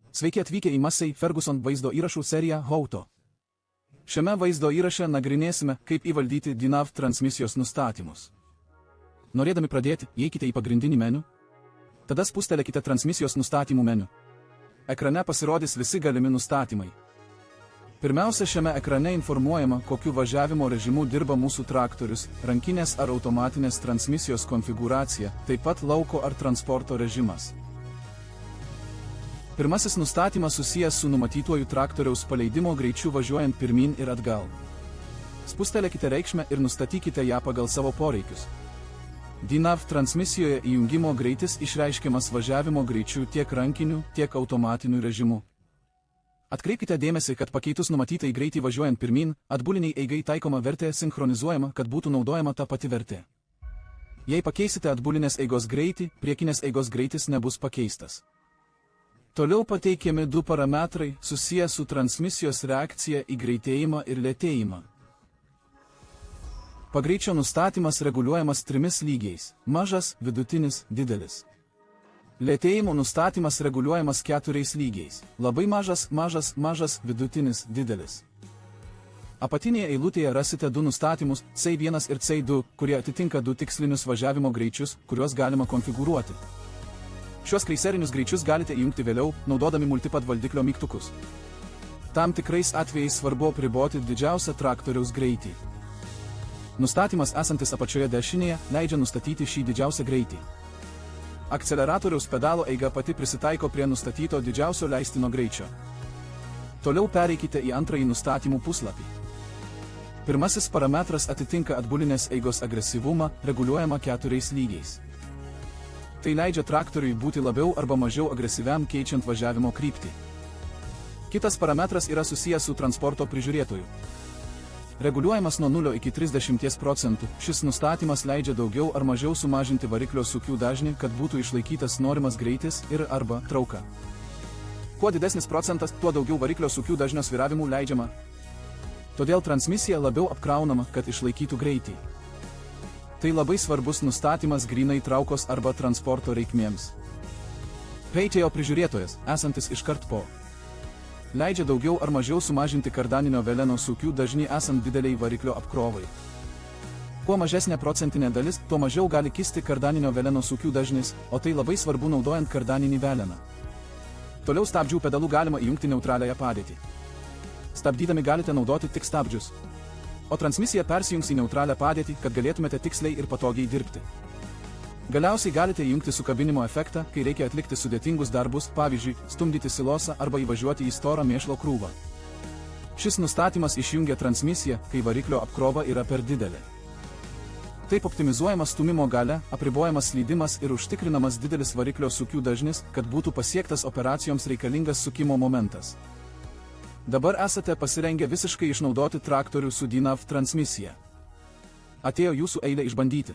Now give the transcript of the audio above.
Sveiki atvykę į Massey Ferguson vaizdo įrašų seriją How-To. Šiame vaizdo įraše nagrinėsime, kaip įvaldyti DNAV transmisijos nustatymus. Norėdami pradėti, įeikite į pagrindinį meniu. Tada spustelėkite transmisijos nustatymų meniu. Ekrane pasirodys visi galimi nustatymai. Pirmiausia, šiame ekrane informuojama, kokiu važiavimo režimu dirba mūsų traktorius, rankinės ar automatinės transmisijos konfigūracija, taip pat lauko ar transporto režimas. Pirmasis nustatymas susijęs su numatytuoju traktoriaus paleidimo greičiu važiuojant pirmyn ir atgal. Spustelėkite reikšmę ir nustatykite ją pagal savo poreikius. DNAV transmisijoje įjungimo greitis išreiškiamas važiavimo greičiu tiek rankiniu, tiek automatiniu režimu. Atkreipkite dėmesį, kad pakeitus numatytai greitį važiuojant pirmyn, atbuliniai eigai taikoma vertė sinchronizuojama, kad būtų naudojama ta pati vertė. Jei pakeisite atbulinės eigos greitį, priekinės eigos greitis nebus pakeistas. Toliau pateikiami du parametrai susiję su transmisijos reakcija į greitėjimą ir lėtėjimą. Pagreičio nustatymas reguliuojamas trimis lygiais – mažas, vidutinis, didelis. Lėtėjimo nustatymas reguliuojamas 4 lygiais – labai mažas, mažas, mažas, vidutinis, didelis. Apatinėje eilutėje rasite du nustatymus – C1 ir C2, kurie atitinka du tikslinius važiavimo greičius, kuriuos galima konfigūruoti. Šiuos kreiserinius greičius galite įjungti vėliau, naudodami multipad valdiklio mygtukus. Tam tikrais atvejais svarbu apriboti didžiausią traktoriaus greitį. Nustatymas esantis apačioje dešinėje leidžia nustatyti šį didžiausią greitį. Akceleratoriaus pedalo eiga pati prisitaiko prie nustatyto didžiausio leistino greičio. Toliau pereikite į antrąjį nustatymų puslapį. Pirmasis parametras atitinka atbulinės eigos agresyvumą, reguliuojama 4 lygiais. Tai leidžia traktoriui būti labiau arba mažiau agresyviam keičiant važiavimo kryptį. Kitas parametras yra susijęs su transporto prižiūrėtoju. Reguliuojamas nuo 0 iki 30%, šis nustatymas leidžia daugiau ar mažiau sumažinti variklio sūkių dažnį, kad būtų išlaikytas norimas greitis ir arba trauka. Kuo didesnis procentas, tuo daugiau variklio sūkių dažnio svyravimų leidžiama. Todėl transmisija labiau apkraunama, kad išlaikytų greitį. Tai labai svarbus nustatymas grynai traukos arba transporto reikmėms. Greitėjo prižiūrėtojas, esantis iškart po, leidžia daugiau ar mažiau sumažinti kardaninio veleno sūkių dažnį esant dideliai variklio apkrovai. Kuo mažesnė procentinė dalis, tuo mažiau gali kisti kardaninio veleno sūkių dažnis, o tai labai svarbu naudojant kardaninį veleną. Toliau stabdžių pedalų galima įjungti neutraliąją padėtį. Stabdydami galite naudoti tik stabdžius, o transmisija persijungs į neutralią padėtį, kad galėtumėte tiksliai ir patogiai dirbti. Galiausiai galite įjungti sukabinimo efektą, kai reikia atlikti sudėtingus darbus, pavyzdžiui, stumdyti silosą arba įvažiuoti į storą mėšlo krūvą. Šis nustatymas išjungia transmisiją, kai variklio apkrova yra per didelė. Taip optimizuojamas stūmimo galia, apribojamas slydimas ir užtikrinamas didelis variklio sūkių dažnis, kad būtų pasiektas operacijoms reikalingas sukimo momentas. Dabar esate pasirengę visiškai išnaudoti traktorių su DNAV transmisija. Atėjo jūsų eilė išbandyti.